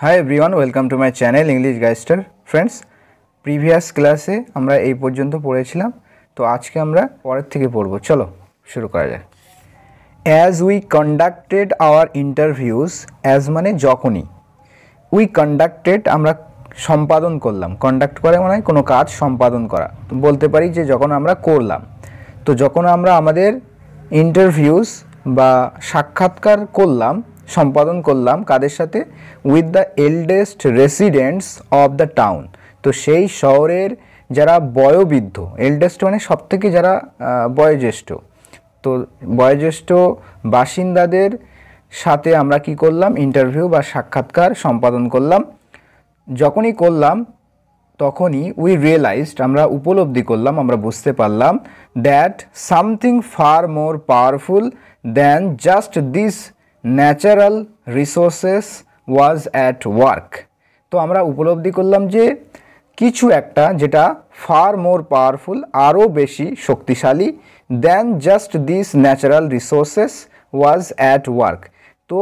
High everyone, welcome to my channel English গাইস্টার। Friends, previous ক্লাসে আমরা এই পর্যন্ত পড়েছিলাম, তো আজকে আমরা পরের থেকে পড়ব। চলো শুরু করা যাক। As we conducted our interviews, as মানে যখনই, উই কন্ডাক্টেড আমরা সম্পাদন করলাম। কন্ডাক্ট করে মানে কোনো কাজ সম্পাদন করা, তো বলতে পারি যে যখন আমরা করলাম। তো যখন আমরা আমাদের ইন্টারভিউস বা সাক্ষাৎকার করলাম, সম্পাদন করলাম কাদের সাথে? With the eldest residents of the town. তো সেই শহরের যারা বয়োবৃদ্ধ, এল্ডেস্ট মানে সব থেকে যারা বয়োজ্যেষ্ঠ, তো বয়োজ্যেষ্ঠ বাসিন্দাদের সাথে আমরা কি করলাম? ইন্টারভিউ বা সাক্ষাৎকার সম্পাদন করলাম। যখনই করলাম তখনই উই রিয়েলাইজড, আমরা উপলব্ধি করলাম, আমরা বুঝতে পারলাম, that something fur more powerful than just this natural resources was at work. তো আমরা উপলব্ধি করলাম যে কিছু একটা যেটা ফার মোর পাওয়ারফুল, আরও বেশি শক্তিশালী, than just this natural resources was at work. তো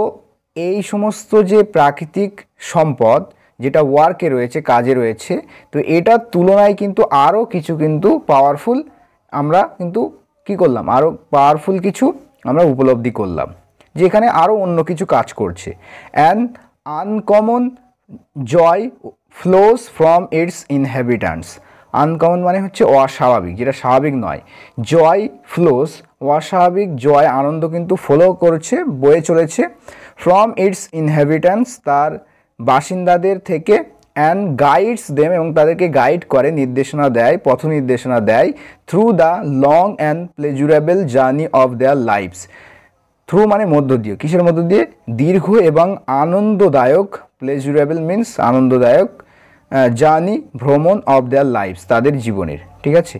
এই সমস্ত যে প্রাকৃতিক সম্পদ যেটা ওয়ার্কে রয়েছে, কাজে রয়েছে, তো এটার তুলনায় কিন্তু আরও কিছু কিন্তু পাওয়ারফুল আমরা কিন্তু কি করলাম? আরও পাওয়ারফুল কিছু আমরা উপলব্ধি করলাম, যেখানে আরও অন্য কিছু কাজ করছে। An uncommon joy flows from its inhabitants. Uncommon মানে হচ্ছে অস্বাভাবিক, যেটা স্বাভাবিক নয়। জয় ফ্লোস, অস্বাভাবিক জয়, আনন্দ কিন্তু ফ্লো করছে, বয়ে চলেছে, ফ্রম ইটস ইনহ্যাবিট্যান্টস, তার বাসিন্দাদের থেকে, অ্যান্ড গাইডস দেম, এবং তাদেরকে গাইড করে, নির্দেশনা দেয়, পথ নির্দেশনা দেয়, through the long and pleasurable journey of their lives. Through মানে মধ্য দিয়ে, কিসের মধ্য দিয়ে? দীর্ঘ এবং আনন্দদায়ক, প্লেজুরেবল মিন্স আনন্দদায়ক, জার্নি ভ্রমণ, অফ দেয়ার লাইফস তাদের জীবনের। ঠিক আছে,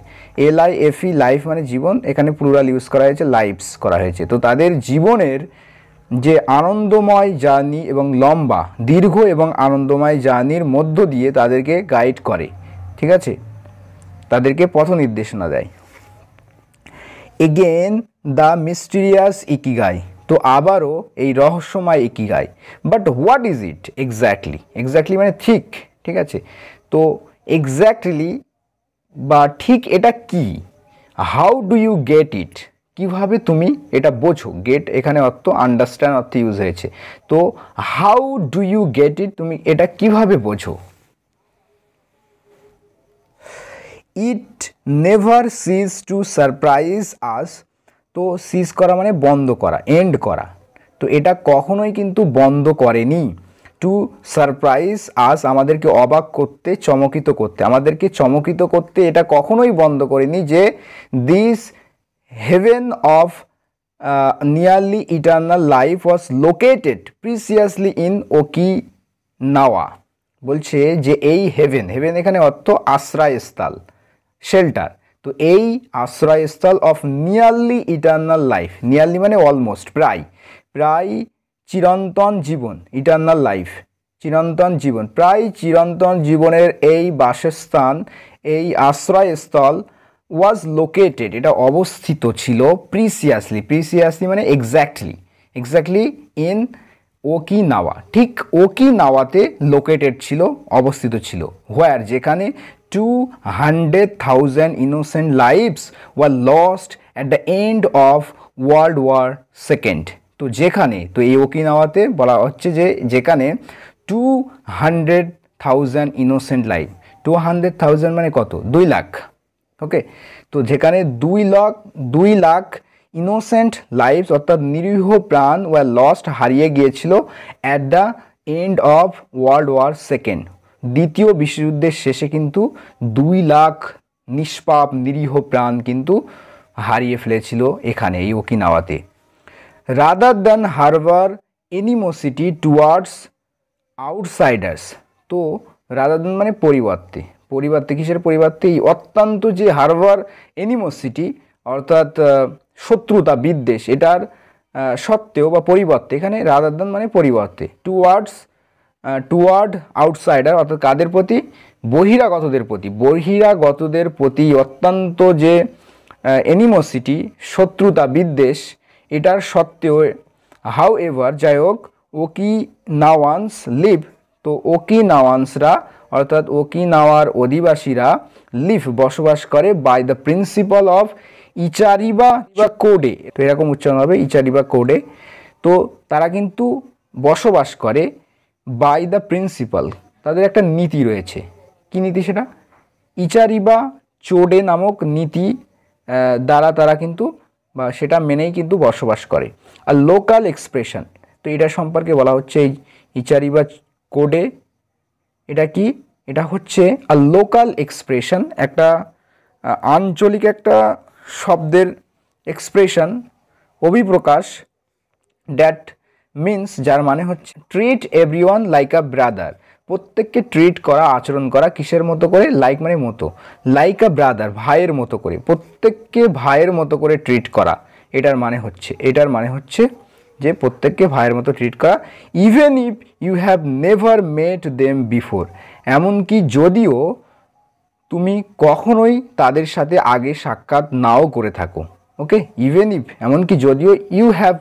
LIFE লাইফ মানে জীবন, এখানে প্লুরাল ইউজ করা হয়েছে, লাইফস করা হয়েছে। তো তাদের জীবনের যে আনন্দময় জার্নি এবং লম্বা, দীর্ঘ এবং আনন্দময় জার্নির মধ্য দিয়ে তাদেরকে গাইড করে। ঠিক আছে, তাদেরকে পথ নির্দেশনা দেয়। এগেন দ্য মিস্টিরিয়াস ইকিগাই, তো আবারও এই রহস্যময় ikigai. But what is it exactly? Exactly মানে ঠিক, ঠিক আছে, তো এক্স্যাক্টলি বা ঠিক এটা কি? How do you get it, কিভাবে তুমি এটা বোঝো? গেট এখানে অর্থ আন্ডারস্ট্যান্ড অর্থ ইউজ হয়েছে। তো how do you get it, তুমি এটা কিভাবে বোঝো? It never cease to surprise us, তো সিজ করা মানে বন্ধ করা, এন্ড করা, তো এটা কখনোই কিন্তু বন্ধ করেনি। টু সারপ্রাইজ আস আমাদেরকে অবাক করতে, চমকিত করতে, আমাদেরকে চমকিত করতে এটা কখনোই বন্ধ করেনি যে this haven of nearly eternal life was located প্রিসিয়াসলি in Okinawa. বলছে যে এই হেভেন, হেভেন এখানে অর্থ আশ্রয়স্থল, শেল্টার, তো এই আশ্রয়স্থল of nearly eternal life, nearly মানে অলমোস্ট, প্রায়, প্রায় চিরন্তন জীবন, ইটার্নাল লাইফ চিরন্তন জীবন, প্রায় চিরন্তন জীবনের এই বাসস্থান, এই আশ্রয়স্থল, ওয়াজ লোকেটেড এটা অবস্থিত ছিল, প্রিসিয়াসলি, প্রিসিয়াসলি মানে এক্স্যাক্টলি, এক্স্যাক্টলি ইন ওকিনাওয়া, ঠিক ওকিনাওয়াতে লোকেটেড ছিল, অবস্থিত ছিল। হোয়ার যেখানে 200,000 innocent lives were lost at the end of world war second. তো যেখানে, তো এই ওকিনাওয়াতে বলা হচ্ছে যে যেখানে 200,000 ইনোসেন্ট লাইভ, 200,000 মানে কত? 2 লাখ। ওকে, তো যেখানে 2 লাখ ইনোসেন্ট লাইভস অর্থাৎ নিরীহ প্রাণ ওয়ার লস্ট হারিয়ে গিয়েছিল, at the end of world war second, দ্বিতীয় বিশ্বযুদ্ধের শেষে কিন্তু 2 লাখ নিষ্পাপ নিরীহ প্রাণ কিন্তু হারিয়ে ফেলেছিল এখানে, এই ওকিনাওয়াতে। Rather than harbour animosity towards outsiders, তো রাদার দ্যান মানে পরিবর্তে, পরিবর্তে কিসের পরিবর্তে? এই অত্যন্ত যে হারবার এনিমোসিটি অর্থাৎ শত্রুতা, বিদ্বেষ, এটার সত্ত্বেও বা পরিবর্তে, এখানে রাদার দ্যান মানে পরিবর্তে, টুয়ার্ড আউটসাইডার অর্থাৎ কাদের প্রতি? বহিরাগতদের প্রতি, বহিরাগতদের প্রতি অত্যন্ত যে এনিমোসিটি, শত্রুতা, বিদ্বেষ, এটার সত্ত্বেও, হাউ এভার যাই হোক, ওকিনাওয়ানস লিভ, তো ওকিনাওয়ানসরা অর্থাৎ ওকিনাওয়ার অধিবাসীরা লিভ বসবাস করে বাই দ্য প্রিন্সিপাল অফ ইচারিবা কোডে, তো এরকম উচ্চারণ হবে ইচারিবা কোডে। তো তারা কিন্তু বসবাস করে বাই দ্য প্রিন্সিপাল, তাদের একটা নীতি রয়েছে। কি নীতি সেটা? ইচারিবা চোডে নামক নীতি দ্বারা তারা কিন্তু বা সেটা মেনেই কিন্তু বসবাস করে। আর লোকাল এক্সপ্রেশন, তো এটা সম্পর্কে বলা হচ্ছে এই ইচারিবা কোডে। এটা কি? এটা হচ্ছে আর লোকাল এক্সপ্রেশন, একটা আঞ্চলিক একটা শব্দের এক্সপ্রেশন, অভিপ্রকাশ, দ্যাট মিন্স যার মানে হচ্ছে ট্রিট এভরিওয়ান লাইক আ ব্রাদার, প্রত্যেককে ট্রিট করা, আচরণ করা কিসের মতো করে? লাইক মানে মতো, লাইক আ ব্রাদার ভাইয়ের মতো করে, প্রত্যেককে ভাইয়ের মতো করে ট্রিট করা। এটার মানে হচ্ছে যে প্রত্যেককে ভাইয়ের মতো ট্রিট করা। Even if you have never met them before, এমনকি যদিও তুমি কখনোই তাদের সাথে আগে সাক্ষাৎ নাও করে থাকো। ওকে, ইভেন ইফ এমনকি যদিও, ইউ হ্যাভ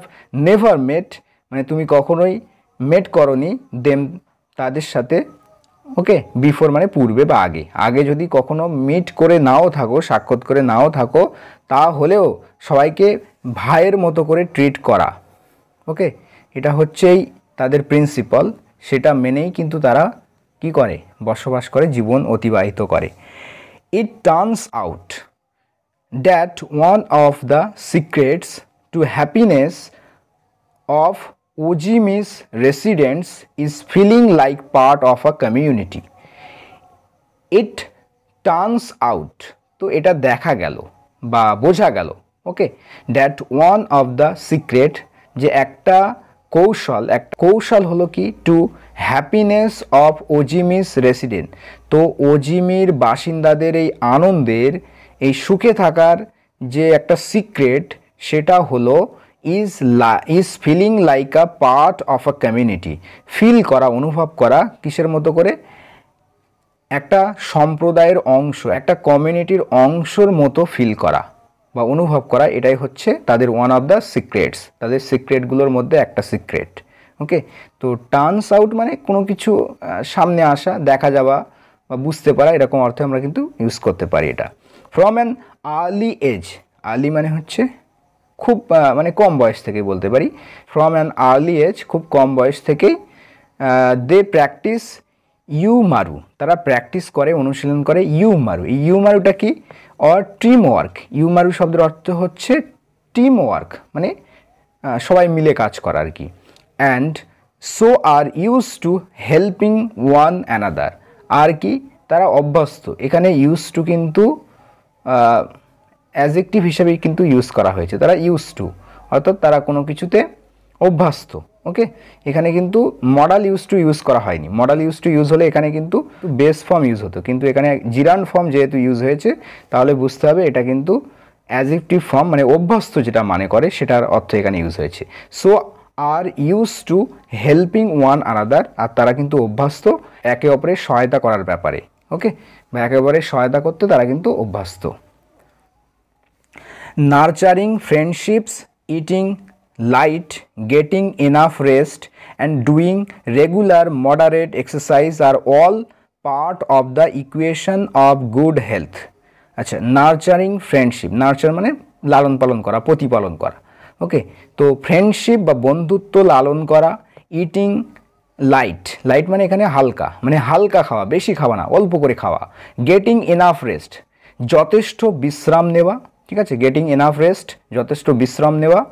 নেভার মেট মানে তুমি কখনোই মেট করনি, দেম তাদের সাথে, ওকে, বিফোর মানে পূর্বে বা আগে, আগে যদি কখনো মিট করে নাও থাকো, সাক্ষাৎ করে নাও থাকো, তাহলেও সবাইকে ভাইয়ের মতো করে ট্রিট করা। ওকে, এটা হচ্ছেই তাদের প্রিন্সিপাল, সেটা মেনেই কিন্তু তারা কি করে? বসবাস করে, জীবন অতিবাহিত করে। It turns out that one of the secrets to happiness of Ogimi's residents is feeling like part of a community. It turns out, তো এটা দেখা গেল বা বোঝা গেল। Okay, that one of the secret, যে একটা কৌশল হলো কি? To happiness of Ogimi's resident, তো ওজিমির বাসিন্দাদের এই আনন্দের, এই সুখে থাকার যে একটা সিক্রেট, সেটা হলো is feeling like a part of a community, feel করা, অনুভব করা, কিসের মতো করে? একটা সম্প্রদায়ের অংশ, একটা কমিউনিটির অংশের মতো ফিল করা বা অনুভব করা। এটাই হচ্ছে তাদের ওয়ান অফ দ্য সিক্রেটস, তাদের সিক্রেটগুলোর মধ্যে একটা সিক্রেট। ওকে, তো টার্নস আউট মানে কোনো কিছু সামনে আসা, দেখা যাওয়া বা বুঝতে পারা, এরকম অর্থে আমরা কিন্তু ইউজ করতে পারি এটা। From an early age, early মানে হচ্ছে খুব মানে কম বয়স থেকে বলতে পারি। ফ্রম অ্যান আর্লি এজ, খুব কম বয়স থেকেই দে প্র্যাকটিস ইউমারু, তারা প্র্যাকটিস করে, অনুশীলন করে ইউমারু। এই ইউমারুটা কি? Or team work. ইউমারু শব্দের অর্থ হচ্ছে টিম ওয়ার্ক, মানে সবাই মিলে কাজ করা আর কি। And so are use to helping one another, আর কি? তারা অভ্যস্ত। এখানে ইউজ টু কিন্তু অ্যাডজেক্টিভ হিসেবে কিন্তু ইউজ করা হয়েছে, তারা ইউজ টু, অর্থাৎ তারা কোনো কিছুতে অভ্যস্ত। ওকে, এখানে কিন্তু মডাল ইউজ টু ইউজ করা হয়নি। মডাল ইউজ টু ইউজ হলে এখানে কিন্তু বেস ফর্ম ইউজ হতো, কিন্তু এখানে জিরান ফর্ম যেহেতু ইউজ হয়েছে, তাহলে বুঝতে হবে এটা কিন্তু অ্যাডজেক্টিভ ফর্ম, মানে অভ্যস্ত যেটা মানে করে সেটার অর্থ এখানে ইউজ হয়েছে। So are use to helping one another, আর তারা কিন্তু অভ্যস্ত একে অপরের সহায়তা করার ব্যাপারে। ওকে, বা একে অপরের সহায়তা করতে তারা কিন্তু অভ্যস্ত। Nurturing friendships, eating light, getting enough rest and doing regular moderate exercise are all part of the equation of good health. আচ্ছা, নার্চারিং ফ্রেন্ডশিপ, নার্চার মানে লালন পালন করা, প্রতিপালন করা। ওকে, তো ফ্রেন্ডশিপ বা বন্ধুত্ব লালন করা। ইটিং লাইট, লাইট মানে এখানে হালকা, মানে হালকা খাওয়া, বেশি খাওয়া না, অল্প করে খাওয়া। গেটিং এনাফ রেস্ট, যথেষ্ট বিশ্রাম নেওয়া। ঠিক আছে, গেটিং এনাফ রেস্ট, যথেষ্ট বিশ্রাম নেওয়া।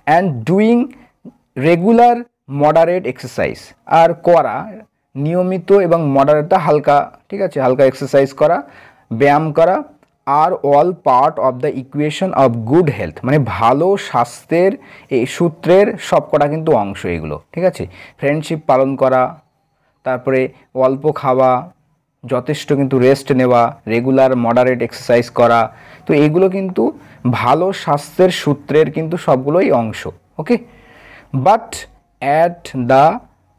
And doing regular moderate exercise, আর করা নিয়মিত এবং মডারেট হালকা, ঠিক আছে, হালকা এক্সারসাইজ করা, ব্যায়াম করা। Are all part of the equation of good health, মানে ভালো স্বাস্থ্যের এই সূত্রের সবকটা কিন্তু অংশ এগুলো। ঠিক আছে, ফ্রেন্ডশিপ পালন করা, তারপরে অল্প খাওয়া, যথেষ্ট কিন্তু রেস্ট নেওয়া, রেগুলার মডারেট এক্সারসাইজ করা, তো এগুলো কিন্তু ভালো স্বাস্থ্যের সূত্রের কিন্তু সবগুলোই অংশ। Okay, but at the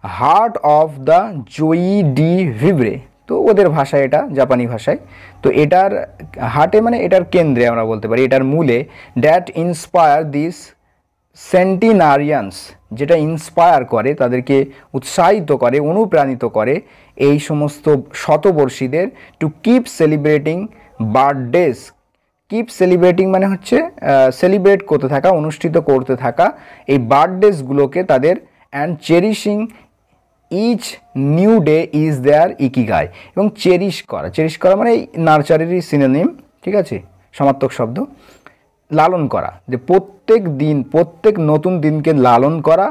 heart of the joie de vivre, তো ওদের ভাষায় এটা, জাপানি ভাষায়, তো এটার হার্টে মানে এটার কেন্দ্রে আমরা বলতে পারি, এটার মূলে, দ্যাট ইন্সপায়ার দিস সেন্টিনারিয়ান্স, যেটা ইন্সপায়ার করে, তাদেরকে উৎসাহিত করে, অনুপ্রাণিত করে এই সমস্ত শতবর্ষীদের to keep celebrating birthdays. Keep celebrating মানে হচ্ছে সেলিব্রেট করতে থাকা, অনুষ্ঠিত করতে থাকা এই বার্থডেজগুলোকে তাদের, and cherishing each new day is their ikigai. এবং চেরিশ করা মানে নার্চারেরই সিনোনিম, ঠিক আছে, সমার্থক শব্দ। লালন করা, যে প্রত্যেক দিন, প্রত্যেক নতুন দিনকে লালন করা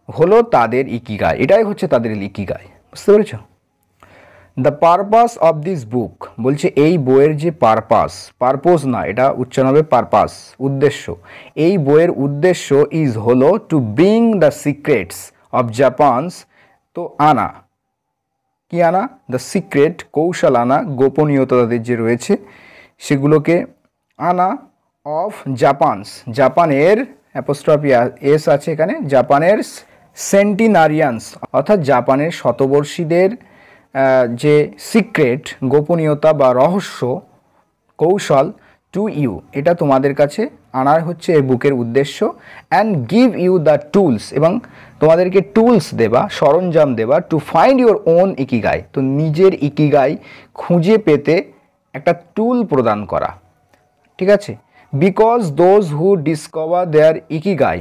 হলো তাদের ইকিগাই, এটাই হচ্ছে তাদের ইকিগাই। বুঝতে পেরেছ? দ্য পারপাস অফ দিস বুক, বলছে এই বইয়ের যে পারপোজ না, এটা উচ্চারণ হবে পারপাস, উদ্দেশ্য। এই বইয়ের উদ্দেশ্য ইজ হলো to bring the secrets of জাপানস, তো আনা, কি আনা? দ্য সিক্রেট, কৌশল আনা, গোপনীয়তা তাদের যে রয়েছে সেগুলোকে আনা, অফ জাপানস, জাপানের, অ্যাপোস্ট্রফি এস আছে এখানে, জাপানের সেন্টিনারিয়ান্স অর্থাৎ জাপানের শতবর্ষীদের যে সিক্রেট, গোপনীয়তা বা রহস্য, কৌশল, টু ইউ, এটা তোমাদের কাছে আনার হচ্ছে এই বুকের উদ্দেশ্য। And give you the tools, এবং তোমাদেরকে টুলস দেবা, সরঞ্জাম দেবা, to find your own ikigai, তো নিজের ইকিগাই খুঁজে পেতে একটা টুল প্রদান করা, ঠিক আছে। Because those who discover their ikigai,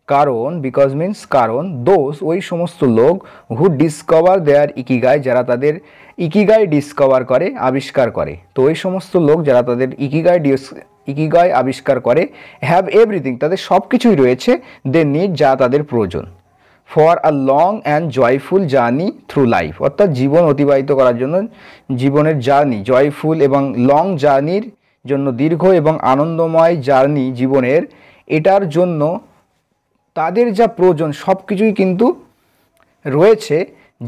কারণ, বিকজ মিন্স কারণ, দোজ ওই সমস্ত লোক, হু ডিসকভার দেয়ার ইকিগাই যারা তাদের ইকিগাই ডিসকভার করে, আবিষ্কার করে, তো ওই সমস্ত লোক যারা তাদের ইকিগাই আবিষ্কার করে, হ্যাভ এভরিথিং, তাদের সব কিছুই রয়েছে, দে নিড, যা তাদের প্রয়োজন, for a long and joyful journey through life, অর্থাৎ জীবন অতিবাহিত করার জন্য, জীবনের জার্নি, জয়ফুল এবং লং জার্নির জন্য, দীর্ঘ এবং আনন্দময় জার্নি জীবনের, এটার জন্য তাদের যা প্রয়োজন সব কিছুই কিন্তু রয়েছে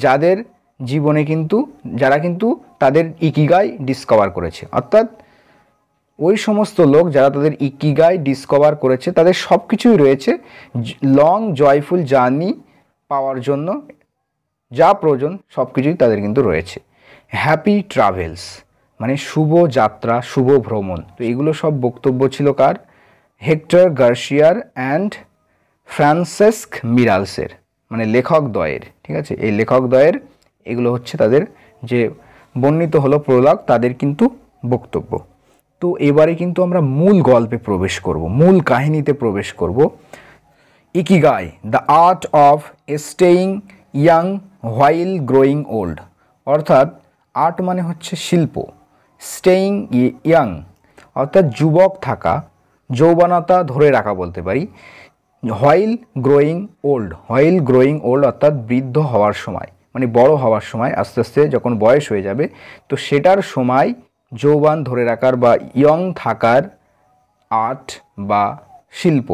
যাদের জীবনে, কিন্তু যারা কিন্তু তাদের ইকিগাই ডিসকভার করেছে, অর্থাৎ ওই সমস্ত লোক যারা তাদের ইকিগাই ডিসকভার করেছে তাদের সব কিছুই রয়েছে লং জয়ফুল জার্নি পাওয়ার জন্য, যা প্রয়োজন সব কিছুই তাদের কিন্তু রয়েছে। হ্যাপি ট্রাভেলস মানে শুভ যাত্রা, শুভ ভ্রমণ। তো এগুলো সব বক্তব্য ছিল কার? হেক্টর গার্সিয়ার অ্যান্ড ফ্রান্সেস্ক মিরালসের, মানে লেখকদ্বয়ের, ঠিক আছে, এই লেখকদ্বয়ের এগুলো হচ্ছে তাদের যে বর্ণিত হলো প্রোলগ, তাদের কিন্তু বক্তব্য। তো এবারে কিন্তু আমরা মূল গল্পে প্রবেশ করব, মূল কাহিনীতে প্রবেশ করব। Ikigai, the art of staying young while growing old, অর্থাৎ আর্ট মানে হচ্ছে শিল্প, স্টেইং ইয়াং অর্থাৎ যুবক থাকা, যৌবনতা ধরে রাখা বলতে পারি। হোয়াইল গ্রোয়িং ওল্ড অর্থাৎ বৃদ্ধ হওয়ার সময়, মানে বড় হওয়ার সময়, আস্তে আস্তে যখন বয়স হয়ে যাবে তো সেটার সময় যৌবন ধরে রাখার বা ইয়ং থাকার আর্ট বা শিল্প।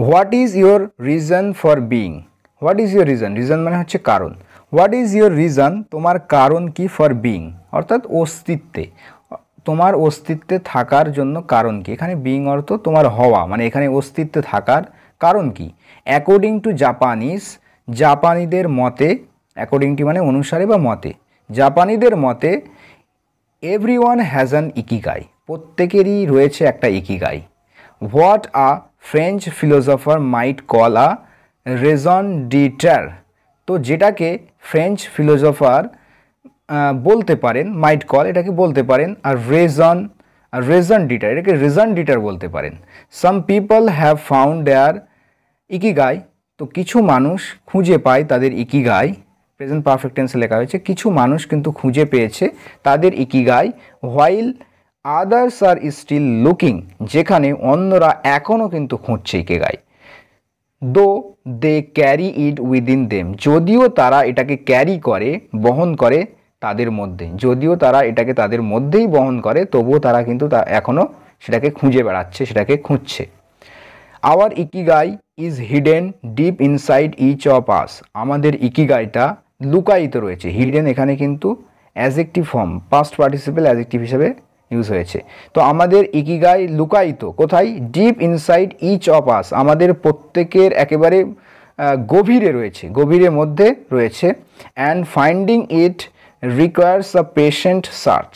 What is your reason for being, what is your reason, reason মানে হচ্ছে কারণ। হোয়াট ইজ ইউর রিজন, তোমার কারণ কি, ফর বিং অর্থাৎ অস্তিত্বে, তোমার অস্তিত্বে থাকার জন্য কারণ কি। এখানে বিং অর্থ তোমার হওয়া, মানে এখানে অস্তিত্বে থাকার কারণ কি। অ্যাকর্ডিং টু জাপানিজ, জাপানিদের মতে, অ্যাকর্ডিং টু মানে অনুসারে বা মতে, জাপানিদের মতে এভরিওয়ান হ্যাজ অ্যান ইকিগাই, প্রত্যেকেরই রয়েছে একটা ikigai. What a French philosopher might call a raison d'etre, তো যেটাকে ফ্রেঞ্চ ফিলোসফার বলতে পারেন, মাইট কল এটাকে বলতে পারেন, আর রেজন ডিটার এটাকে রিজন ডিটার বলতে পারেন। Some people have found their ikigai, তো কিছু মানুষ খুঁজে পায় তাদের ইকিগাই, প্রেজেন্ট পারফেক্ট টেন্সে লেখা হয়েছে, কিছু মানুষ কিন্তু খুঁজে পেয়েছে তাদের ইকিগাই। হোয়াইল আদার্স আর স্টিল লুকিং, যেখানে অন্যরা এখনও কিন্তু খুঁজছে ইকিগাই। দো দে ক্যারি ইট উইদিন দেম, যদিও তারা এটাকে ক্যারি করে, বহন করে তাদের মধ্যে, যদিও তারা এটাকে তাদের মধ্যেই বহন করে, তবুও তারা কিন্তু এখনও সেটাকে খুঁজে বেড়াচ্ছে, সেটাকে খুঁজছে। Our ikigai is hidden deep inside each of us, আমাদের ইকিগাইটা লুকায়িত রয়েছে। হিডেন এখানে কিন্তু adjective form, past participle adjective হিসেবে ইউজ হয়েছে। তো আমাদের ইকিগাই লুকায়িত কোথায়? Deep inside each of us, আমাদের প্রত্যেকের একেবারে গভীরে রয়েছে, গভীরের মধ্যে রয়েছে। And finding it requires a patient search,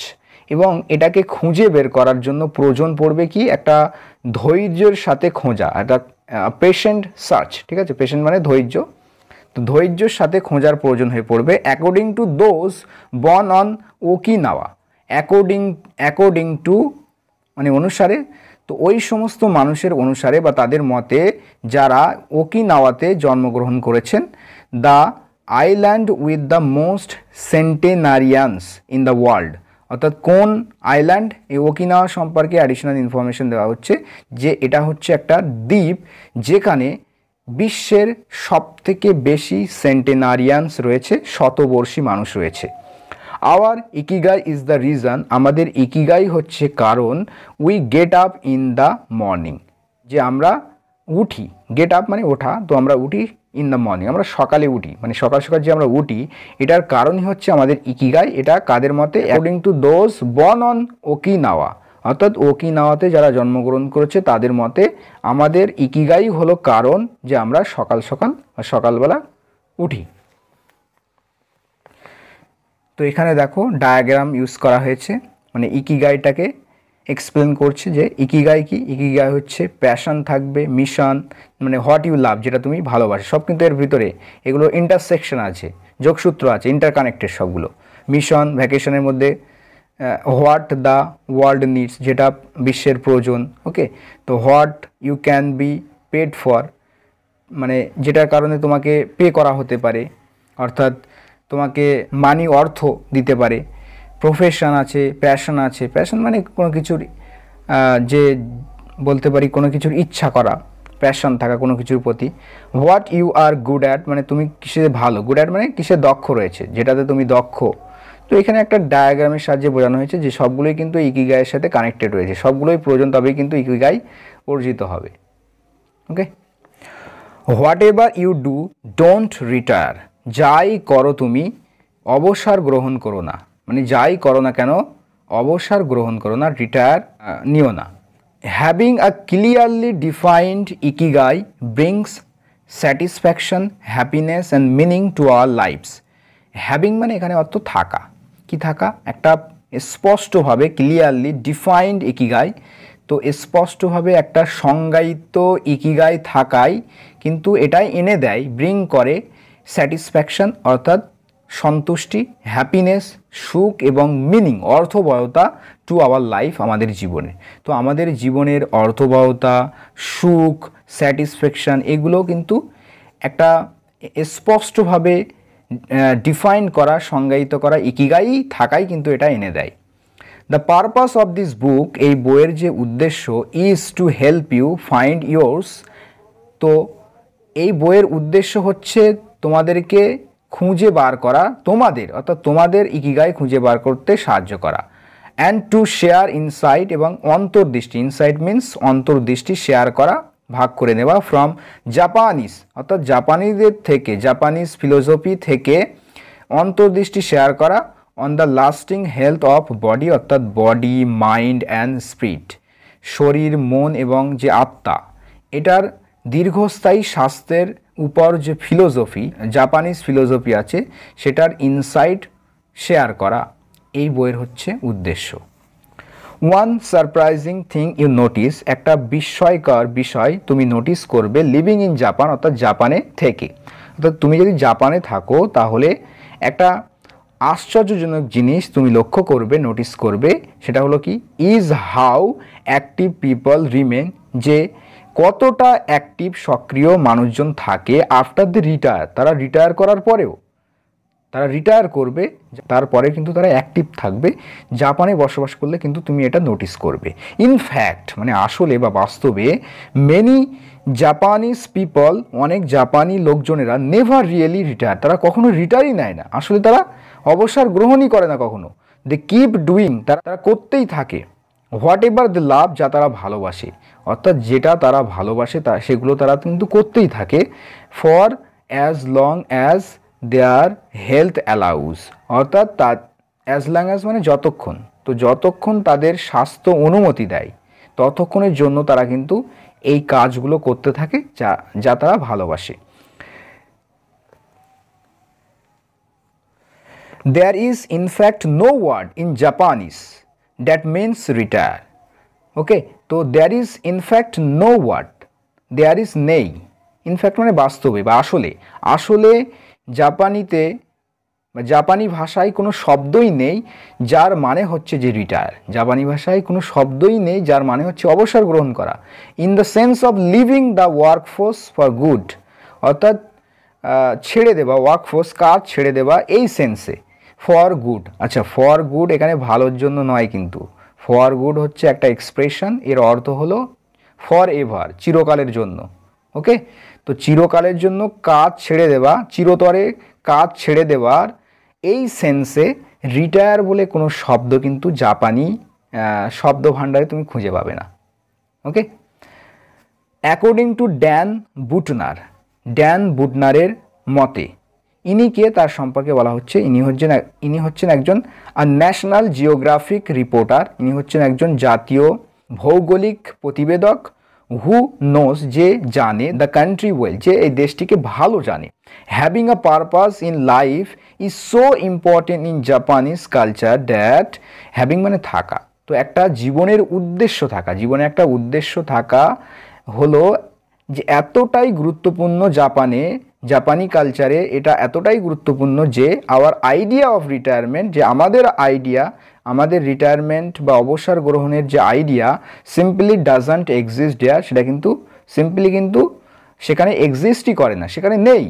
এবং এটাকে খুঁজে বের করার জন্য প্রয়োজন পড়বে কি, একটা ধৈর্যের সাথে খোঁজা, পেশেন্ট সার্চ, ঠিক আছে, পেশেন্ট মানে ধৈর্য, তো ধৈর্যের সাথে খোঁজার প্রয়োজন হয়ে পড়বে। According to those born on Okinawa, according to মানে অনুসারে, তো ওই সমস্ত মানুষের অনুসারে বা তাদের মতে যারা ওকিনাওয়াতে জন্মগ্রহণ করেছেন, the island with the most centenarians in the world, অর্থাৎ কোন আইল্যান্ড, এই ওকিনাওয়া সম্পর্কে অ্যাডিশনাল ইনফরমেশন দেওয়া হচ্ছে যে এটা হচ্ছে একটা দ্বীপ যেখানে বিশ্বের সবথেকে বেশি সেন্টেনারিয়ানস রয়েছে, শতবর্ষী মানুষ রয়েছে। Our ikigai is the reason, আমাদের ইকিগাই হচ্ছে কারণ, we get up in the morning, যে আমরা উঠি, গেট আপ মানে ওঠা, তো আমরা উঠি ইন দ্য মর্নিং, আমরা সকালে উঠি, মানে সকাল সকাল যে আমরা উঠি এটার কারণই হচ্ছে আমাদের ইকিগাই। এটা কাদের মতে? According to those born on Okinawa, অর্থাৎ ওকিনাওয়াতে যারা জন্মগ্রহণ করেছে তাদের মতে আমাদের ইকিগাই হলো কারণ যে আমরা সকালবেলা উঠি। তো এখানে দেখো ডায়াগ্রাম ইউজ করা হয়েছে, মানে ইকিগাইটাকে এক্সপ্লেন করছে যে ইকিগাই কি। ইকিগাই হচ্ছে প্যাশন থাকবে, মিশন মানে হোয়াট ইউ লাভ, যেটা তুমি ভালোবাসো, সব কিন্তু এর ভিতরে এগুলো ইন্টারসেকশন আছে, যোগসূত্র আছে, ইন্টারকানেক্টেড সবগুলো। মিশন, ভ্যাকেশনের মধ্যে হোয়াট দ্য ওয়ার্ল্ড নিডস, যেটা বিশ্বের প্রয়োজন, ওকে। তো what you can be paid for, মানে যেটার কারণে তোমাকে পে করা হতে পারে, অর্থাৎ তোমাকে মানি, অর্থ দিতে পারে। প্রফেশন আছে, প্যাশন আছে, প্যাশন মানে কোনো কিছুর যে বলতে পারি কোনো কিছুর ইচ্ছা করা, প্যাশন থাকা কোনো কিছুর প্রতি। What you are good at, মানে তুমি কিসে ভালো, গুড অ্যাট মানে কিসে দক্ষ রয়েছে, যেটাতে তুমি দক্ষ। তো এখানে একটা ডায়াগ্রামের সাহায্যে বোঝানো হয়েছে যে সবগুলোই কিন্তু ইকিগাইয়ের সাথে কানেক্টেড রয়েছে, সবগুলোই প্রয়োজন, তবেই কিন্তু ইকিগাই অর্জিত হবে, okay. Whatever you do don't retire, যাই করো তুমি অবসর গ্রহণ করো না, মানে যাই করো না কেন অবসর গ্রহণ করো না, রিটায়ার নিও না। Having a clearly defined ikigai brings satisfaction, happiness and meaning to our lifes. Having মানে এখানে অর্থ থাকা, কি থাকা, একটা স্পষ্টভাবে ক্লিয়ারলি ডিফাইন্ড ইকিগাই, তো স্পষ্টভাবে একটা সংজ্ঞায়িত ইকিগাই থাকাই কিন্তু এটাই এনে দেয়, ব্রিং করে স্যাটিসফ্যাকশন অর্থাৎ সন্তুষ্টি, হ্যাপিনেস সুখ এবং মিনিং অর্থবহতা টু আওয়ার লাইফ আমাদের জীবনে। তো আমাদের জীবনের অর্থবহতা, সুখ, স্যাটিসফ্যাকশান এগুলো কিন্তু একটা স্পষ্টভাবে ডিফাইন করা, সংজ্ঞায়িত করা ইকিগাই থাকাই কিন্তু এটা এনে দেয়। The purpose of this book, এই বইয়ের যে উদ্দেশ্য, is to help you find yours, তো এই বইয়ের উদ্দেশ্য হচ্ছে তোমাদেরকে খুঁজে বার করা, তোমাদের অর্থাৎ তোমাদের ইকিগাই খুঁজে বার করতে সাহায্য করা। অ্যান্ড টু শেয়ার ইনসাইট, এবং অন্তর্দৃষ্টি, ইনসাইট মিন্স অন্তর্দৃষ্টি, শেয়ার করা, ভাগ করে নেওয়া, ফ্রম জাপানিজ অর্থাৎ জাপানিদের থেকে, জাপানিজ ফিলোসফি থেকে অন্তর্দৃষ্টি শেয়ার করা, on the lasting health of body অর্থাৎ বডি, মাইন্ড অ্যান্ড স্পিরিট, শরীর, মন এবং যে আত্মা, এটার দীর্ঘস্থায়ী স্বাস্থ্যের উপর যে ফিলোসফি, জাপানিজ ফিলোসফি আছে, সেটার ইনসাইট শেয়ার করা এই বইয়ের হচ্ছে উদ্দেশ্য। One surprising thing you notice, একটা বিস্ময়কর বিষয় তুমি নোটিস করবে, লিভিং ইন জাপান অর্থাৎ জাপানে থেকে, অর্থাৎ তুমি যদি জাপানে থাকো তাহলে একটা আশ্চর্যজনক জিনিস তুমি লক্ষ্য করবে, নোটিস করবে, সেটা হলো কি, is how active people remain, যে কতটা অ্যাক্টিভ সক্রিয় মানুষজন থাকে আফটার দ্য রিটায়ার, তারা রিটায়ার করার পরেও, তারা রিটায়ার করবে তারপরে কিন্তু তারা অ্যাক্টিভ থাকবে জাপানে বসবাস করলে, কিন্তু তুমি এটা নোটিস করবে। ইনফ্যাক্ট মানে আসলে বা বাস্তবে, মেনি জাপানিজ পিপল, অনেক জাপানি লোকজনেরা নেভার রিয়েলি রিটায়ার, তারা কখনো রিটায়ারই নেয় না, আসলে তারা অবসর গ্রহণই করে না কখনো। দে কিপ ডুইং, তারা করতেই থাকে, হোয়াট এভার দে লাভ, যা তারা ভালোবাসে, অর্থাৎ যেটা তারা ভালোবাসে সেগুলো তারা কিন্তু করতেই থাকে, for as long as there health allows, অর্থাৎ অ্যাজ লং অ্যাজ মানে যতক্ষণ, তো যতক্ষণ তাদের স্বাস্থ্য অনুমতি দেয় ততক্ষণের জন্য তারা কিন্তু এই কাজগুলো করতে থাকে যা তারা ভালোবাসে। There is in fact no word in Japanese that means retire. Okay, so there is in fact no word, there is নেই, ইনফ্যাক্ট মানে বাস্তবে বা আসলে আসলে জাপানিতে বা জাপানি ভাষায় কোনো শব্দই নেই যার মানে হচ্ছে যে রিটায়ার। জাপানি ভাষায় কোনো শব্দই নেই যার মানে হচ্ছে অবসর গ্রহণ করা। In the sense of living the workforce for good, অর্থাৎ ছেড়ে দেওয়া, ওয়ার্কফোর্স কাজ ছেড়ে দেওয়া এই সেন্সে। ফর গুড, আচ্ছা ফর গুড এখানে ভালোর জন্য নয়, কিন্তু ফর গুড হচ্ছে একটা এক্সপ্রেশন, এর অর্থ হলো ফর এভার, চিরকালের জন্য। ওকে, তো চিরকালের জন্য কাজ ছেড়ে দেওয়া, চিরতরে কাজ ছেড়ে দেওয়ার এই সেন্সে রিটায়ার বলে কোনো শব্দ কিন্তু জাপানি শব্দ ভাণ্ডারে তুমি খুঁজে পাবে না। ওকে, অ্যাকর্ডিং টু ড্যান বুটনার, ড্যান বুটনারের মতে, ইনিকে তার সম্পর্কে বলা হচ্ছে ইনি হচ্ছেন একজন ন্যাশনাল জিওগ্রাফিক রিপোর্টার, ইনি হচ্ছেন একজন জাতীয় ভৌগোলিক প্রতিবেদক, হু নোস যে জানে, দ্য কান্ট্রি ওয়েল যে এই দেশটিকে ভালো জানে, having a purpose in life is so important in Japanese culture that, having মানে থাকা, তো একটা জীবনের উদ্দেশ্য থাকা, জীবনে একটা উদ্দেশ্য থাকা হলো যে এতটাই গুরুত্বপূর্ণ জাপানি কালচারে, এটা এতটাই গুরুত্বপূর্ণ যে আওয়ার আইডিয়া অফ রিটায়ারমেন্ট, যে আমাদের রিটায়ারমেন্ট বা অবসর গ্রহণের যে আইডিয়া সিম্পলি ডাজন্ট এক্সিস্ট দেয়ার, সেটা কিন্তু সিম্পলি কিন্তু সেখানে এক্সিস্টই করে না, সেখানে নেই।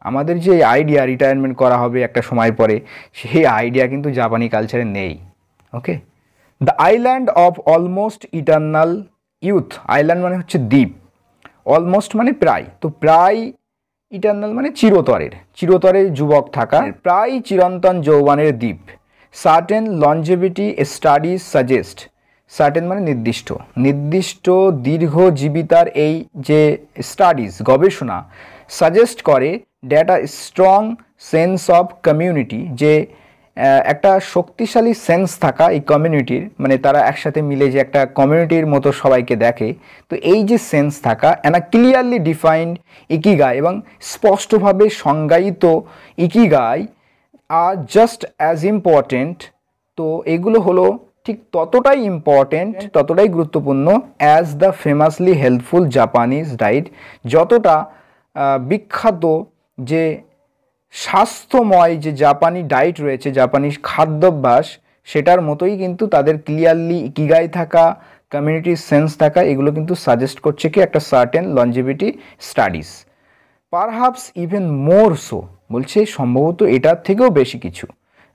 আমাদের যে আইডিয়া রিটায়ারমেন্ট করা হবে একটা সময় পরে, সেই আইডিয়া কিন্তু জাপানি কালচারে নেই। Okay, the island of almost eternal youth, island মানে হচ্ছে দ্বীপ, অলমোস্ট মানে প্রায়, তো প্রায়, ইটার্নাল মানে চিরতরে যুবক থাকা, প্রায় চিরন্তন যৌবনের দ্বীপ। সার্টেন লঞ্জেভিটি স্টাডিজ সাজেস্ট, সার্টেন মানে নির্দিষ্ট দীর্ঘজীবিতার এই যে স্টাডিজ গবেষণা সাজেস্ট করে that a strong sense of community, যে একটা শক্তিশালী সেন্স থাকা এই কমিউনিটির, মানে তারা একসাথে মিলে যে একটা কমিউনিটির মতো সবাইকে দেখে, তো এই যে সেন্স থাকা, and a clearly defined ikigai, এবং স্পষ্টভাবে সংজ্ঞায়িত ইকিগাই আর জাস্ট অ্যাজ ইম্পর্টেন্ট, তো এগুলো হলো ঠিক ততটাই ইম্পর্টেন্ট, ততটাই গুরুত্বপূর্ণ as the ফেমাসলি helpful Japanese diet, যতটা বিখ্যাত যে স্বাস্থ্যময় যে জাপানি ডায়েট রয়েছে, জাপানি খাদ্যাভ্যাস, সেটার মতোই কিন্তু তাদের ক্লিয়ারলি ইকিগাই থাকা, কমিউনিটি সেন্স থাকা, এগুলো কিন্তু সাজেস্ট করছে কি একটা certain longevity studies. Perhaps even more so, বলছে সম্ভবত এটার থেকেও বেশি কিছু,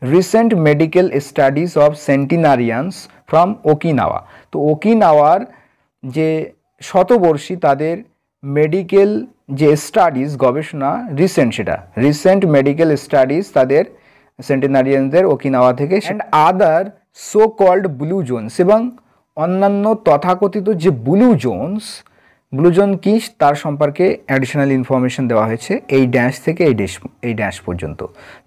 recent medical studies of centenarians from Okinawa, তো ওকিনাওয়ার যে শতবর্ষী তাদের মেডিকেল যে স্টাডিজ গবেষণা, রিসেন্ট মেডিকেল স্টাডিজ তাদের সেন্টিনারিয়ানদের ওকিনাওয়া থেকে, and other so called blue zones, এবং অন্যান্য তথাকথিত যে ব্লু জোন কি তার সম্পর্কে অ্যাডিশনাল ইনফরমেশন দেওয়া হয়েছে এই ড্যাশ থেকে এই ড্যাশ পর্যন্ত।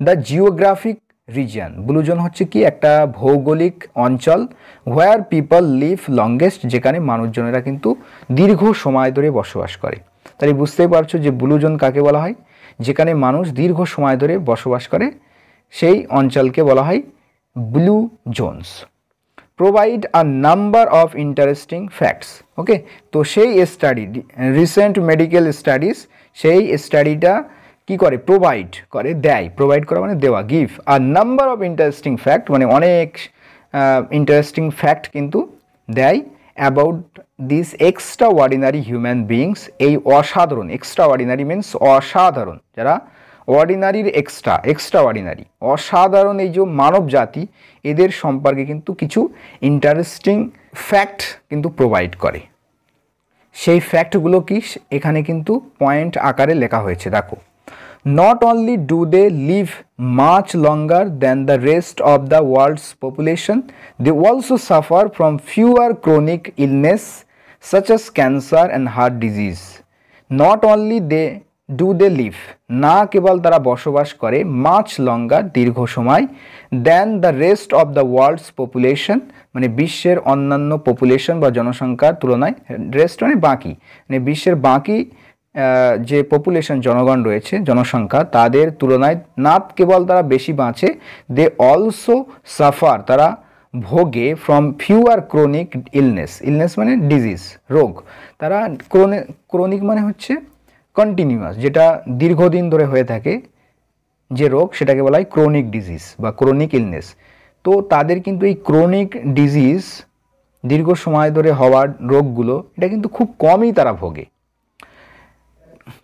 The geographic region, blue zone হচ্ছে কি একটা ভৌগোলিক অঞ্চল, হোয়ার পিপল লিভ লংগেস্ট, যেখানে মানুষজনেরা কিন্তু দীর্ঘ সময় ধরে বসবাস করে। তাই বুঝতেই পারছো যে ব্লু জোন কাকে বলা হয়, যেখানে মানুষ দীর্ঘ সময় ধরে বসবাস করে সেই অঞ্চলকে বলা হয় blue zones. Provide a number of interesting facts, okay, তো সেই স্টাডি রিসেন্ট মেডিকেল স্টাডিজ, সেই স্টাডিটা কি করে, প্রোভাইড করা মানে দেওয়া, give a number of interesting fact মানে অনেক ইন্টারেস্টিং ফ্যাক্ট কিন্তু দেয় about this extra ordinary human beings, এই অসাধারণ, এক্সট্রা অর্ডিনারি মিনস অসাধারণ, যারা অর্ডিনারির এক্সট্রা অর্ডিনারি অসাধারণ এই যে মানব জাতি, এদের সম্পর্কে কিন্তু কিছু ইন্টারেস্টিং ফ্যাক্ট কিন্তু প্রোভাইড করে। সেই ফ্যাক্টগুলো কি এখানে কিন্তু পয়েন্ট আকারে লেখা হয়েছে, দেখো। Not only do they live much longer than the rest of the world's population, they also suffer from fewer chronic illness such as cancer and heart disease. Not only do they live, না কেবল তারা বসবাস করে, much longer দীর্ঘ সময়, than the rest of the world's population মানে বিশ্বের অন্যান্য population বা জনসংখ্যার তুলনায়, রেস্ট মানে বাকি, মানে বিশ্বের বাকি যে পপুলেশন জনগণ রয়েছে, জনসংখ্যা, তাদের তুলনায় না কেবল তারা বেশি বাঁচে, দে অলসো সাফার, তারা ভোগে from fewer chronic illness, illness মানে ডিজিজ, রোগ। তারা ক্রনিক মানে হচ্ছে কন্টিনিউয়াস, যেটা দীর্ঘদিন ধরে হয়ে থাকে যে রোগ, সেটাকে বলা হয় ক্রনিক ডিজিজ বা ক্রনিক ইলনেস। তো তাদের কিন্তু এই ক্রনিক ডিজিজ, দীর্ঘ সময় ধরে হওয়ার রোগগুলো, এটা কিন্তু খুব কমই তারা ভোগে।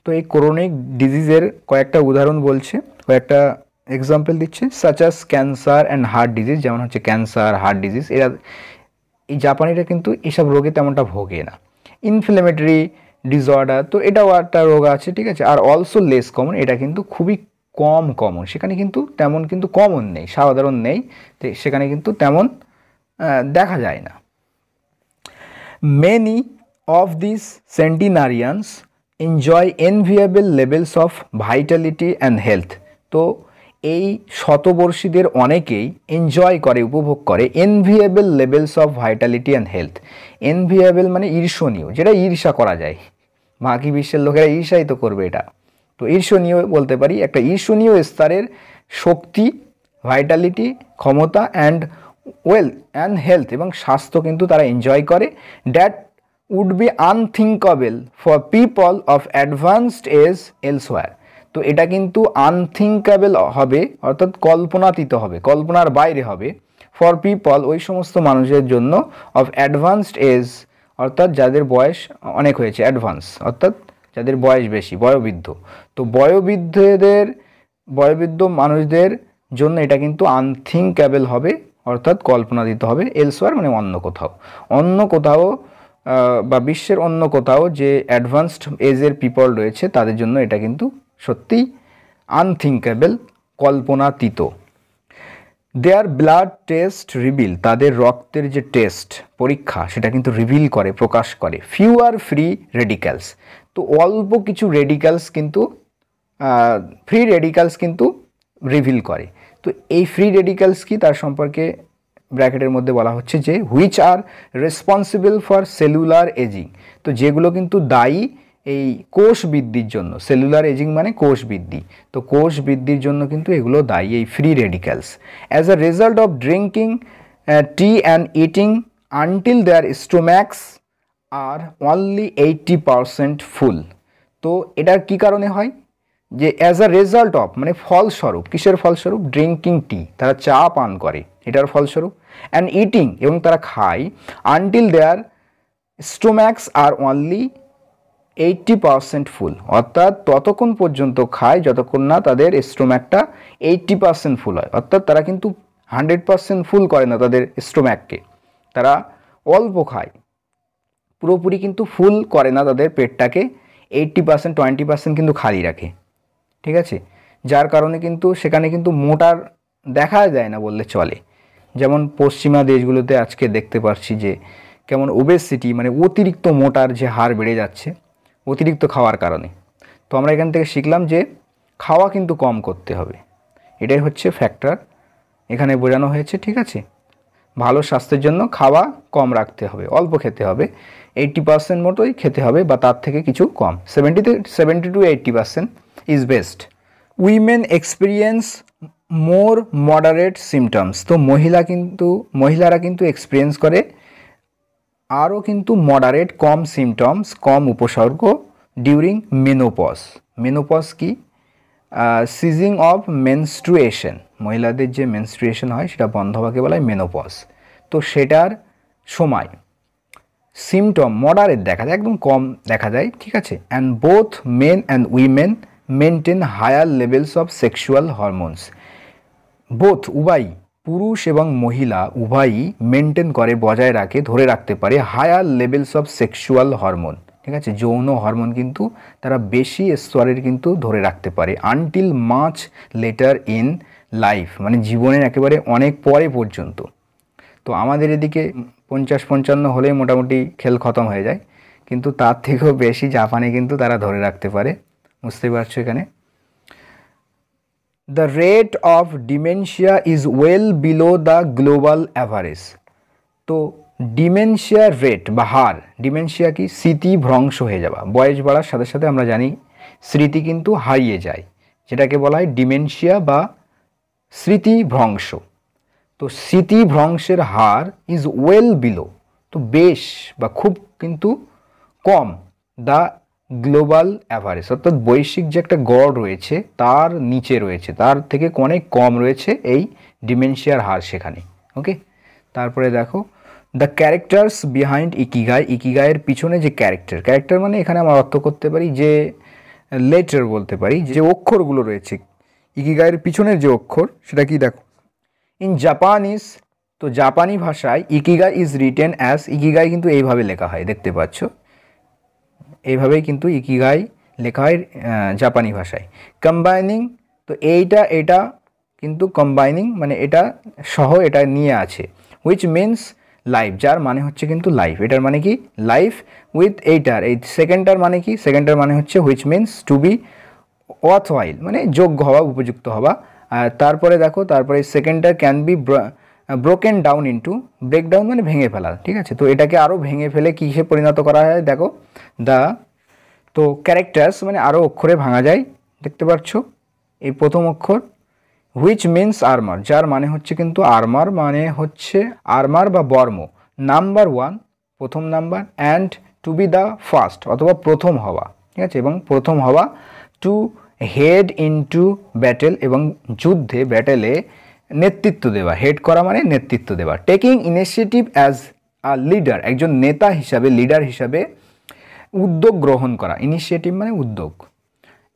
তো এই ক্রনিক ডিজিজের কয়েকটা উদাহরণ বলছে, কয়েকটা এক্সাম্পল দিচ্ছে, such us cancer and heart disease, যেমন হচ্ছে ক্যান্সার, হার্ট ডিজিজ। এরা, এই জাপানিরা কিন্তু এসব রোগে তেমনটা ভোগে না। ইনফ্লেমেটরি ডিসঅর্ডার, তো এটাও একটা রোগ আছে, ঠিক আছে। আর অলসো লেস কমন, এটা কিন্তু খুবই কম কমন, সেখানে কিন্তু তেমন কিন্তু কমন নেই, সাধারণ নেই, তো সেখানে কিন্তু তেমন দেখা যায় না। Many of this centenarians enjoy enviable levels of vitality and health. তো এই শতবর্ষীদের অনেকেই এনজয় করে, উপভোগ করে enviable levels of vitality and health. Enviable মানে ঈর্ষণীয়, যেটা ঈর্ষা করা যায়, বাকি বিশ্বের লোকেরা ঈর্ষাই তো করবে এটা, তো ঈর্ষণীয় বলতে পারি, একটা ঈর্ষণীয় স্তরের শক্তি, ভাইটালিটি, ক্ষমতা অ্যান্ড ওয়েলথ অ্যান্ড হেলথ এবং স্বাস্থ্য কিন্তু তারা এনজয় করে। That would be unthinkable for people of advanced age elsewhere. তো এটা কিন্তু আনথিঙ্কেবল হবে, অর্থাৎ কল্পনাতীত হবে, কল্পনার বাইরে হবে, ফর পিপল ওই সমস্ত মানুষের জন্য, অফ অ্যাডভান্সড এজ অর্থাৎ যাদের বয়স অনেক হয়েছে, অ্যাডভান্স অর্থাৎ যাদের বয়স বেশি, বয়োবৃদ্ধ। তো বয়োবৃদ্ধ মানুষদের জন্য এটা কিন্তু আনথিঙ্কেবল হবে, অর্থাৎ কল্পনাতীত হবে, এলসওয়্যার মানে অন্য কোথাও বা বিশ্বের অন্য কোথাও যে অ্যাডভান্সড এজের পিপল রয়েছে তাদের জন্য এটা কিন্তু সত্যিই আনথিঙ্কেবল, কল্পনাতীত। দেয়ার ব্লাড টেস্ট রিভিল, তাদের রক্তের যে টেস্ট, পরীক্ষা, সেটা কিন্তু রিভিল করে, প্রকাশ করে ফিউয়ার ফ্রি রেডিক্যালস। তো অল্প কিছু রেডিক্যালস কিন্তু, ফ্রি রেডিক্যালস কিন্তু রিভিল করে। তো এই ফ্রি রেডিক্যালস কি, তার সম্পর্কে ব্র্যাকেটের মধ্যে বলা হচ্ছে যে which are responsible for cellular ageing. তো যেগুলো কিন্তু দায়ী এই কোষ বৃদ্ধির জন্য, সেলুলার এজিং মানে কোষ বৃদ্ধি, তো কোষ বৃদ্ধির জন্য কিন্তু এগুলো দায়ী, এই free radicals. As a result of drinking tea and eating until their stomachs are only 80% full. তো এটার কি কারণে হয়, যে অ্যাজ আ রেজাল্ট অফ মানে ফলস্বরূপ, কিসের ফলস্বরূপ, ড্রিঙ্কিং টি, তারা চা পান করে, এটার ফলস্বরূপ, অ্যান্ড ইটিং এবং তারা খায়, until their stomachs are only 80% ফুল, অর্থাৎ ততক্ষণ পর্যন্ত খায় যতক্ষণ না তাদের স্টোম্যাকটা 80% ফুল হয়। অর্থাৎ তারা কিন্তু 100% ফুল করে না তাদের স্টোম্যাককে, তারা অল্প খায়, পুরোপুরি কিন্তু ফুল করে না তাদের পেটটাকে, 80% 20% কিন্তু খালি রাখে, ঠিক আছে। যার কারণে কিন্তু সেখানে কিন্তু মোটার দেখা যায় না বললে চলে। যেমন পশ্চিমা দেশগুলোতে আজকে দেখতে পাচ্ছি যে কেমন ওবেসিটি মানে অতিরিক্ত মোটার যে হার বেড়ে যাচ্ছে অতিরিক্ত খাওয়ার কারণে। তো আমরা এখান থেকে শিখলাম যে খাওয়া কিন্তু কম করতে হবে, এটাই হচ্ছে ফ্যাক্টর এখানে বোঝানো হয়েছে, ঠিক আছে। ভালো স্বাস্থ্যের জন্য খাওয়া কম রাখতে হবে, অল্প খেতে হবে, 80% মতোই খেতে হবে বা তার থেকে কিছু কম, 70 to 80% is best. Women experience more moderate symptoms. তো মহিলারা কিন্তু এক্সপিরিয়েন্স করে আরও কিন্তু মডারেট, কম সিমটমস, কম উপসর্গ ডিউরিং মেনোপজ। মেনোপজ কি, সিজিং অফ মেনস্ট্রুয়েশন, মহিলাদের যে মেনস্ট্রুয়েশন হয় সেটা বন্ধ হওয়াকে বলা হয় মেনোপজ। তো সেটার সময় সিমটম মডারেট দেখা যায়, একদম কম দেখা যায়, ঠিক আছে। And both men and women maintain higher levels of sexual hormones. Both উভয়ই, পুরুষ এবং মহিলা উভয়ই মেনটেন করে, বজায় রাখে, ধরে রাখতে পারে higher levels of sexual hormone, ঠিক আছে। যৌন হরমোন কিন্তু তারা বেশি স্তরের কিন্তু ধরে রাখতে পারে, until much letter in life মানে জীবনের একেবারে অনেক পরে পর্যন্ত। তো আমাদের এদিকে 50-55 হলেই মোটামুটি খেল খতম হয়ে যায়, কিন্তু তার থেকেও বেশি জাপানে কিন্তু তারা ধরে রাখতে পারে, বুঝতে পারছো এখানে। The rate of dementia is well below the global average. তো ডিমেনশিয়ার রেট বা হার, ডিমেনশিয়া কি, স্মৃতি ভ্রংশ হয়ে যাওয়া, বয়স বাড়ার সাথে সাথে আমরা জানি স্মৃতি কিন্তু হারিয়ে যায়, যেটাকে বলা হয় ডিমেনশিয়া বা স্মৃতি ভ্রংশ। তো স্মৃতিভ্রংশের হার ইজ ওয়েল বিলো, তো বেশ বা খুব কিন্তু কম দ্য গ্লোবাল অ্যাভারেজ, অর্থাৎ বৈশ্বিক যে একটা গড় রয়েছে তার নিচে রয়েছে, তার থেকে অনেক কম রয়েছে এই ডিমেনশিয়ার হার সেখানে। ওকে, তারপরে দেখো দ্য ক্যারেক্টার্স বিহাইন্ড ইকিগাই, ইকিগাইয়ের পিছনে যে ক্যারেক্টার মানে এখানে আমরা অর্থ করতে পারি যে লেটার বলতে পারি, যে অক্ষরগুলো রয়েছে ইকিগাইয়ের পিছনের যে অক্ষর সেটা কি দেখো ইন জাপানিজ, তো জাপানি ভাষায় ikigai is written as, ikigai কিন্তু এইভাবে লেখা হয়, দেখতে পাচ্ছ এইভাবেই কিন্তু ইকিগাই লেখা হয় জাপানি ভাষায়। কম্বাইনিং, তো এটা কিন্তু কম্বাইনিং মানে এটা সহ এটা নিয়ে আছে, হুইচ মিনস লাইফ, যার মানে হচ্ছে কিন্তু লাইফ, এটার মানে কি লাইফ, উইথ এইটার এই সেকেন্ডটার মানে কি, সেকেন্ডটার মানে হচ্ছে which means to be worthwhile, মানে যোগ্য হওয়া, উপযুক্ত হওয়া। আর তারপরে দেখো তারপরে সেকেন্ডটার can be broken down into, breakdown মানে ভেঙে ফেলা, ঠিক আছে। তো এটাকে আরও ভেঙে ফেলে কিসে পরিণত করা হয় দেখো দ্য, তো ক্যারেক্টার্স মানে আরও অক্ষরে ভাঙা যায়, দেখতে পাচ্ছ এই প্রথম অক্ষর হুইচ মিনস আর্মার, যার মানে হচ্ছে কিন্তু আর্মার মানে হচ্ছে আর্মার বা বর্ম, নাম্বার 1 প্রথম number, and to be the first অথবা প্রথম হওয়া, ঠিক আছে, এবং প্রথম হওয়া, টু হেড ইনটু ব্যাটেল এবং যুদ্ধে ব্যাটেলে নেতৃত্ব দেওয়া, হেড করা মানে নেতৃত্ব দেওয়া, taking initiative as a leader, একজন নেতা হিসাবে লিডার হিসাবে উদ্যোগ গ্রহণ করা, ইনিশিয়েটিভ মানে উদ্যোগ।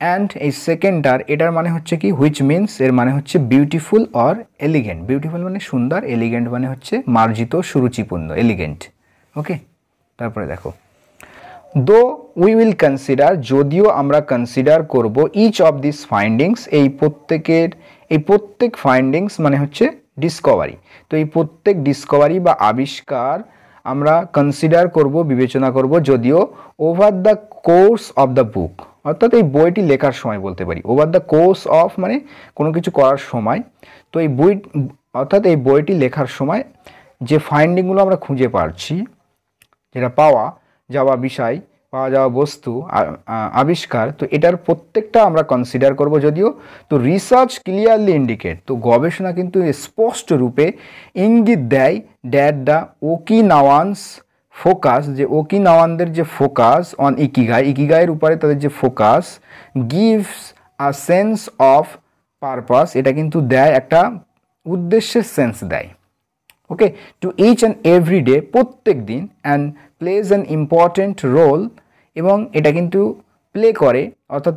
অ্যান্ড এই সেকেন্ডটার এটার মানে হচ্ছে কি হুইচ মিনস, এর মানে হচ্ছে বিউটিফুল অর এলিগেন্ট, বিউটিফুল মানে সুন্দর, এলিগেন্ট মানে হচ্ছে মার্জিত সুরুচিপূর্ণ, এলিগেন্ট। ওকে, তারপরে দেখো দো উই উইল কনসিডার, যদিও আমরা কনসিডার করব ইচ অফ দিস ফাইন্ডিংস, এই প্রত্যেক ফাইন্ডিংস মানে হচ্ছে ডিসকভারি, তো এই প্রত্যেক ডিসকভারি বা আবিষ্কার আমরা কনসিডার করব, বিবেচনা করব, যদিও over the course of the book, অর্থাৎ এই বইটি লেখার সময় বলতে পারি, ওভার দ্য কোর্স অফ মানে কোনো কিছু করার সময়, তো এই বই অর্থাৎ এই বইটি লেখার সময় যে ফাইন্ডিংগুলো আমরা খুঁজে পাচ্ছি, যেটা পাওয়া যাওয়া বিষয়, পাওয়া যাওয়া বস্তু, আবিষ্কার, তো এটার প্রত্যেকটা আমরা কনসিডার করব যদিও। তো রিসার্চ ক্লিয়ারলি ইন্ডিকেট, তো গবেষণা কিন্তু স্পষ্ট রূপে ইঙ্গিত দেয় দ্যাট দ্য ওকিনাওয়ানস ফোকাস, যে ওকিনাওয়ানদের যে ফোকাস অন ইকিগাই, ইকিগাইয়ের উপরে তাদের যে ফোকাস, gives a sense of purpose, এটা কিন্তু দেয় একটা উদ্দেশ্যের সেন্স দেয়। Okay, to each and every day, প্রত্যেক দিন, and plays an important role, এবং এটা কিন্তু প্লে করে অর্থাৎ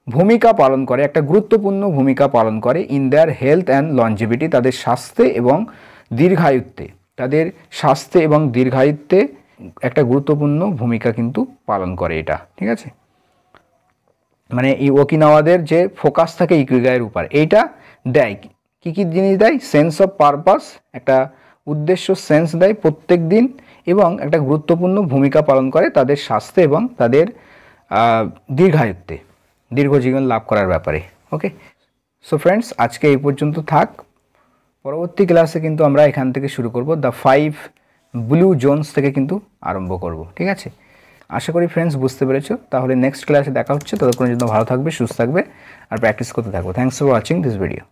ভূমিকা পালন করে, একটা গুরুত্বপূর্ণ ভূমিকা পালন করে in their health and longevity, তাদের স্বাস্থ্যে এবং দীর্ঘায়ুত্বে, তাদের স্বাস্থ্যে এবং দীর্ঘায়ুত্বে একটা গুরুত্বপূর্ণ ভূমিকা কিন্তু পালন করে এটা, ঠিক আছে। মানে এই ওকিনাওয়াদের যে ফোকাস থাকে ইকিগাইয়ের উপর, এইটা দেয় কী কী জিনিস দেয়, সেন্স অফ পারপাস, একটা উদ্দেশ্য সেন্স দেয় প্রত্যেক দিন, এবং একটা গুরুত্বপূর্ণ ভূমিকা পালন করে তাদের স্বাস্থ্যে এবং তাদের দীর্ঘায়ুত্বে, দীর্ঘজীবন লাভ করার ব্যাপারে। ওকে, সো ফ্রেন্ডস আজকে এই পর্যন্ত থাক, পরবর্তী ক্লাসে কিন্তু আমরা এখান থেকে শুরু করব, দ্য 5 ব্লু জোনস থেকে কিন্তু আরম্ভ করব, ঠিক আছে। আশা করি ফ্রেন্ডস বুঝতে পেরেছো, তাহলে নেক্সট ক্লাসে দেখা হচ্ছে, ততক্ষণের জন্য ভালো থাকবে, সুস্থ থাকবে আর প্র্যাকটিস করতে থাকবো। Thanks for watching this video.